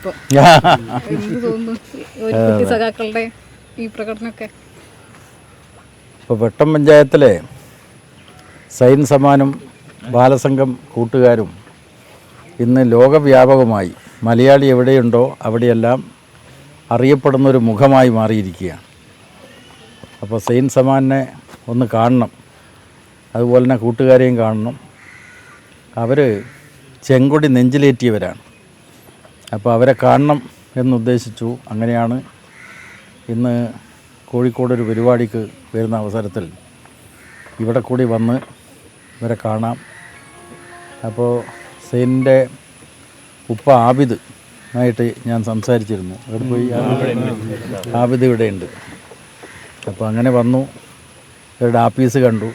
ഇപ്പോൾ. എന്ത് തോന്നുന്നു ഒരു കുട്ടി സഖാക്കളുടെ ഈ പ്രകടനമൊക്കെ? ഇപ്പോൾ വെട്ടം പഞ്ചായത്തിലെ സൈൻ സമാനും ബാലസംഘം കൂട്ടുകാരും ഇന്ന് ലോകവ്യാപകമായി മലയാളി എവിടെയുണ്ടോ അവിടെയെല്ലാം അറിയപ്പെടുന്നൊരു മുഖമായി മാറിയിരിക്കുകയാണ്. അപ്പോൾ സൈൻ സമാനെ ഒന്ന് കാണണം, അതുപോലെ തന്നെ കൂട്ടുകാരെയും കാണണം. അവർ ചെങ്കൊടി നെഞ്ചിലേറ്റിയവരാണ്. അപ്പോൾ അവരെ കാണണം എന്നുദ്ദേശിച്ചു. അങ്ങനെയാണ് ഇന്ന് കോഴിക്കോടൊരു പരിപാടിക്ക് വരുന്ന അവസരത്തിൽ ഇവിടെ കൂടി വന്ന് ഇവരെ കാണാം. അപ്പോൾ സൈനിൻ്റെ ഉപ്പ ആബിദ് ആയിട്ട് ഞാൻ സംസാരിച്ചിരുന്നു. അവിടെ പോയി ആബിദ് ഇവിടെയുണ്ട്. അപ്പോൾ അങ്ങനെ വന്നു, ഇവരുടെ ആഫീസ് കണ്ടു.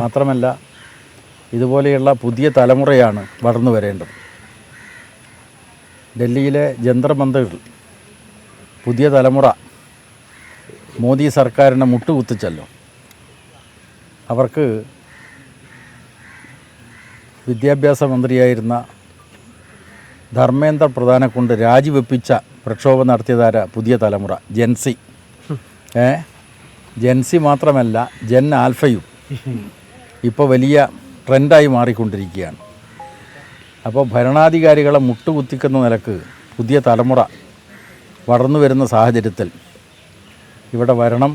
മാത്രമല്ല ഇതുപോലെയുള്ള പുതിയ തലമുറയാണ് വളർന്നു വരേണ്ടത്. ഡൽഹിയിലെ ജന്തർ മന്ദിറിൽ പുതിയ തലമുറ മോദി സർക്കാരിനെ മുട്ടുകുത്തിച്ചല്ലോ. അവർക്ക് വിദ്യാഭ്യാസ മന്ത്രിയായിരുന്ന ധർമ്മേന്ദ്ര പ്രധാനെ കൊണ്ട് രാജിവെപ്പിച്ച പ്രക്ഷോഭം നടത്തിയതാര പുതിയ തലമുറ ജെൻസി. ജെൻസി മാത്രമല്ല, ജെൻ ആൽഫയും ഇപ്പോൾ വലിയ ട്രെൻഡായി മാറിക്കൊണ്ടിരിക്കുകയാണ്. അപ്പോൾ ഭരണാധികാരികളെ മുട്ടുകുത്തിക്കുന്ന നിലക്ക് പുതിയ തലമുറ വളർന്നു വരുന്ന സാഹചര്യത്തിൽ ഇവിടെ വരണം,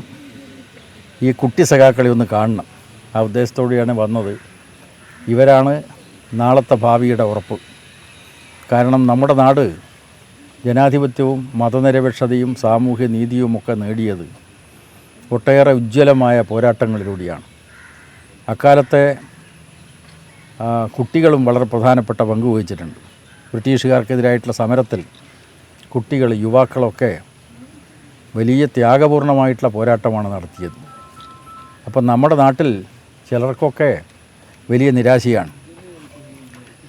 ഈ കുട്ടി സഖാക്കളെ ഒന്ന് കാണണം. ആ ഉദ്ദേശത്തോടെയാണ് വന്നത്. ഇവരാണ് നാളത്തെ ഭാവിയുടെ ഉറപ്പ്. കാരണം നമ്മുടെ നാട് ജനാധിപത്യവും മതനിരപേക്ഷതയും സാമൂഹ്യ നീതിയുമൊക്കെ നേടിയത് ഒട്ടേറെ ഉജ്ജ്വലമായ പോരാട്ടങ്ങളിലൂടെയാണ്. അക്കാലത്തെ കുട്ടികളും വളരെ പ്രധാനപ്പെട്ട പങ്ക് വഹിച്ചിട്ടുണ്ട്. ബ്രിട്ടീഷുകാർക്കെതിരായിട്ടുള്ള സമരത്തിൽ കുട്ടികൾ, യുവാക്കളൊക്കെ വലിയ ത്യാഗപൂർണമായിട്ടുള്ള പോരാട്ടമാണ് നടത്തിയത്. അപ്പം നമ്മുടെ നാട്ടിൽ ചിലർക്കൊക്കെ വലിയ നിരാശയാണ്.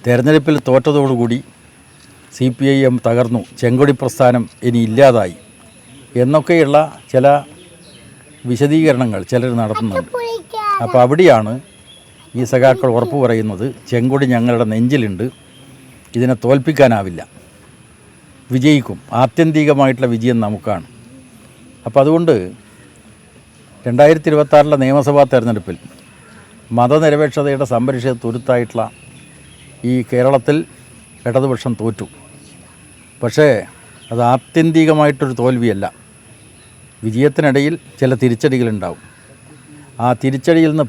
തെരഞ്ഞെടുപ്പിൽ തോറ്റതോടുകൂടി CPIM തകർന്നു, ചെങ്കൊടി പ്രസ്ഥാനം ഇനി ഇല്ലാതായി എന്നൊക്കെയുള്ള ചില വിശദീകരണങ്ങൾ ചിലർ നടത്തുന്നുണ്ട്. അപ്പോൾ അവിടെയാണ് ഈ സഖാക്കൾ ഉറപ്പ് പറയുന്നത്, ചെങ്കൊടി ഞങ്ങളുടെ നെഞ്ചിലുണ്ട്, ഇതിനെ തോൽപ്പിക്കാനാവില്ല, വിജയിക്കും, ആത്യന്തികമായിട്ടുള്ള വിജയം നമുക്കാണ്. അപ്പോൾ അതുകൊണ്ട് 2026 നിയമസഭാ തെരഞ്ഞെടുപ്പിൽ മതനിരപേക്ഷതയുടെ സംരക്ഷണ തുരുത്തായിട്ടുള്ള ഈ കേരളത്തിൽ ഇടതുപക്ഷം തോറ്റു. പക്ഷേ അത് ആത്യന്തികമായിട്ടൊരു തോൽവിയല്ല. വിജയത്തിനിടയിൽ ചില തിരിച്ചടികളുണ്ടാവും. ആ തിരിച്ചടിയിൽ നിന്ന്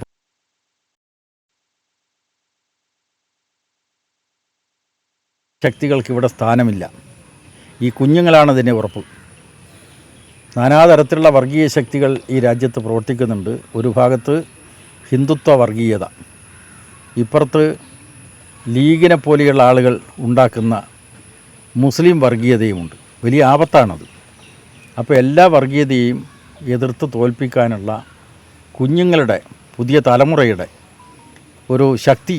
ശക്തികൾക്ക് ഇവിടെ സ്ഥാനമില്ല. ഈ കുഞ്ഞുങ്ങളാണ് ഇതിൻ്റെ ഉറപ്പ്. നാനാതരത്തിലുള്ള വർഗീയ ശക്തികൾ ഈ രാജ്യത്ത് പ്രവർത്തിക്കുന്നുണ്ട്. ഒരു ഭാഗത്ത് ഹിന്ദുത്വ വർഗീയത, ഇപ്പുറത്ത് ലീഗിനെ പോലെയുള്ള ആളുകൾ ഉണ്ടാക്കുന്ന മുസ്ലിം വർഗീയതയുമുണ്ട്. വലിയ ആപത്താണത്. അപ്പോൾ എല്ലാ വർഗീയതയെയും എതിർത്ത് തോൽപ്പിക്കാനുള്ള കുഞ്ഞുങ്ങളുടെ, പുതിയ തലമുറയുടെ ഒരു ശക്തി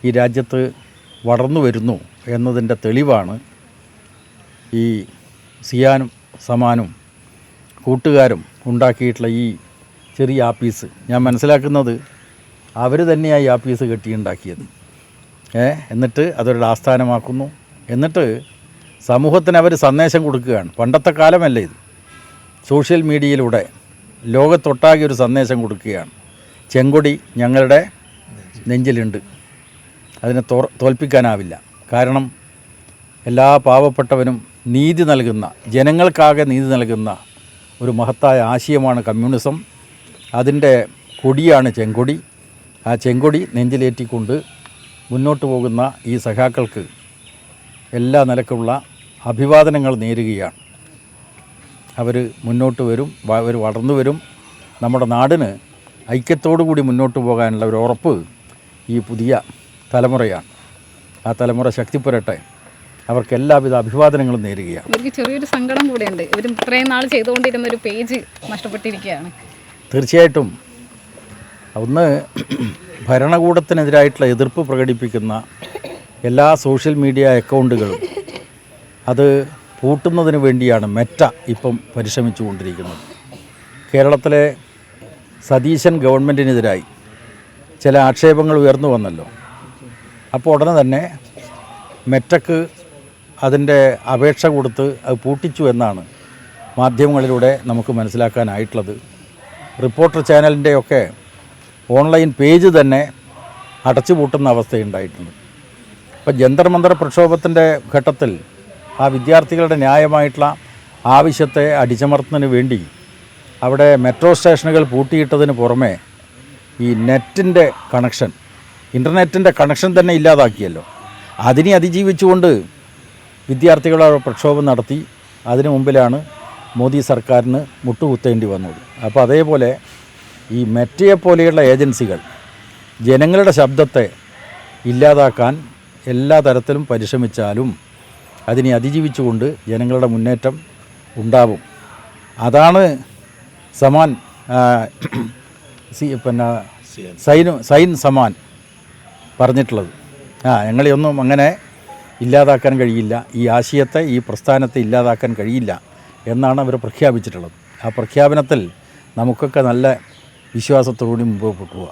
ഈ രാജ്യത്ത് വളർന്നു വരുന്നു എന്നതിൻ്റെ തെളിവാണ് ഈ സിയാനും സമാനും കൂട്ടുകാരും ഉണ്ടാക്കിയിട്ടുള്ള ഈ ചെറിയ ആപ്പീസ്. ഞാൻ മനസ്സിലാക്കുന്നത് അവർ തന്നെയാണ് ഈ ആപ്പീസ് കെട്ടിയുണ്ടാക്കിയത്. എന്നിട്ട് അതൊരു ആസ്ഥാനമാക്കുന്നു. എന്നിട്ട് സമൂഹത്തിന് അവർ സന്ദേശം കൊടുക്കുകയാണ്. പണ്ടത്തെ കാലമല്ല ഇത്. സോഷ്യൽ മീഡിയയിലൂടെ ലോകത്തൊട്ടാകെ ഒരു സന്ദേശം കൊടുക്കുകയാണ്. ചെങ്കൊടി ഞങ്ങളുടെ നെഞ്ചിലുണ്ട്, അതിനെ തോൽപ്പിക്കാനാവില്ല. കാരണം എല്ലാ പാവപ്പെട്ടവനും നീതി നൽകുന്ന, ജനങ്ങൾക്കാകെ നീതി നൽകുന്ന ഒരു മഹത്തായ ആശയമാണ് കമ്മ്യൂണിസം. അതിൻ്റെ കൊടിയാണ് ചെങ്കൊടി. ആ ചെങ്കൊടി നെഞ്ചിലേറ്റിക്കൊണ്ട് മുന്നോട്ട് പോകുന്ന ഈ സഖാക്കൾക്ക് എല്ലാ നിലക്കുള്ള അഭിവാദനങ്ങൾ നേരുകയാണ്. അവർ മുന്നോട്ട് വരും, അവർ വളർന്നു വരും. നമ്മുടെ നാടിന് ഐക്യത്തോടു കൂടി മുന്നോട്ട് പോകാനുള്ള ഒരു ഉറപ്പ് ഈ പുതിയ തലമുറയാണ്. ആ തലമുറ ശക്തിപ്പെടട്ടെ. അവർക്ക് എല്ലാവിധ അഭിവാദനങ്ങളും നേരുകയാണ്. ഇവർക്ക് ചെറിയൊരു സങ്കടം കൂടെയുണ്ട്. ഇവർ ഇത്രയും നാൾ ചെയ്തുകൊണ്ടിരുന്ന ഒരു പേജ് നഷ്ടപ്പെട്ടിരിക്കുകയാണ്. തീർച്ചയായിട്ടും ഒന്ന്, ഭരണകൂടത്തിനെതിരായിട്ടുള്ള എതിർപ്പ് പ്രകടിപ്പിക്കുന്ന എല്ലാ സോഷ്യൽ മീഡിയ അക്കൗണ്ടുകളും അത് പൂട്ടുന്നതിന് വേണ്ടിയാണ് മെറ്റ ഇപ്പം പരിശ്രമിച്ചുകൊണ്ടിരിക്കുന്നത്. കേരളത്തിലെ സതീശൻ ഗവൺമെൻറ്റിനെതിരായി ചില ആക്ഷേപങ്ങൾ ഉയർന്നു വന്നല്ലോ. അപ്പോൾ ഉടനെ തന്നെ മെറ്റക്ക് അതിൻ്റെ അപേക്ഷ കൊടുത്ത് അത് പൂട്ടിച്ചു എന്നാണ് മാധ്യമങ്ങളിലൂടെ നമുക്ക് മനസ്സിലാക്കാനായിട്ടുള്ളത്. റിപ്പോർട്ടർ ചാനലിൻ്റെയൊക്കെ ഓൺലൈൻ പേജ് തന്നെ അടച്ചുപൂട്ടുന്ന അവസ്ഥയുണ്ടായിട്ടുണ്ട്. അപ്പോൾ ജന്തർ മന്ദർ പ്രക്ഷോഭത്തിൻ്റെ ഘട്ടത്തിൽ ആ വിദ്യാർത്ഥികളുടെ ന്യായമായിട്ടുള്ള ആവശ്യത്തെ അടിച്ചമർത്തുന്നതിന് വേണ്ടി അവിടെ മെട്രോ സ്റ്റേഷനുകൾ പൂട്ടിയിട്ടതിന് പുറമെ ഈ നെറ്റിൻ്റെ കണക്ഷൻ, ഇൻ്റർനെറ്റിൻ്റെ കണക്ഷൻ തന്നെ ഇല്ലാതാക്കിയല്ലോ. അതിനെ അതിജീവിച്ചുകൊണ്ട് വിദ്യാർത്ഥികളെ പ്രക്ഷോഭം നടത്തി. അതിനു മുമ്പിലാണ് മോദി സർക്കാരിന് മുട്ടുകുത്തേണ്ടി വന്നത്. അപ്പോൾ അതേപോലെ ഈ മെറ്റയെ പോലെയുള്ള ഏജൻസികൾ ജനങ്ങളുടെ ശബ്ദത്തെ ഇല്ലാതാക്കാൻ എല്ലാ തരത്തിലും പരിശ്രമിച്ചാലും അതിനെ അതിജീവിച്ചുകൊണ്ട് ജനങ്ങളുടെ മുന്നേറ്റം ഉണ്ടാവും. അതാണ് സമാൻ സൈൻ സമാൻ പറഞ്ഞിട്ടുള്ളത്. ഞങ്ങളെയൊന്നും അങ്ങനെ ഇല്ലാതാക്കാൻ കഴിയില്ല, ഈ ആശയത്തെ, ഈ പ്രസ്ഥാനത്തെ ഇല്ലാതാക്കാൻ കഴിയില്ല എന്നാണ് അവർ പ്രഖ്യാപിച്ചിട്ടുള്ളത്. ആ പ്രഖ്യാപനത്തിൽ നമുക്കൊക്കെ നല്ല വിശ്വാസത്തോടുകൂടി മുമ്പോട്ട് പോവുക.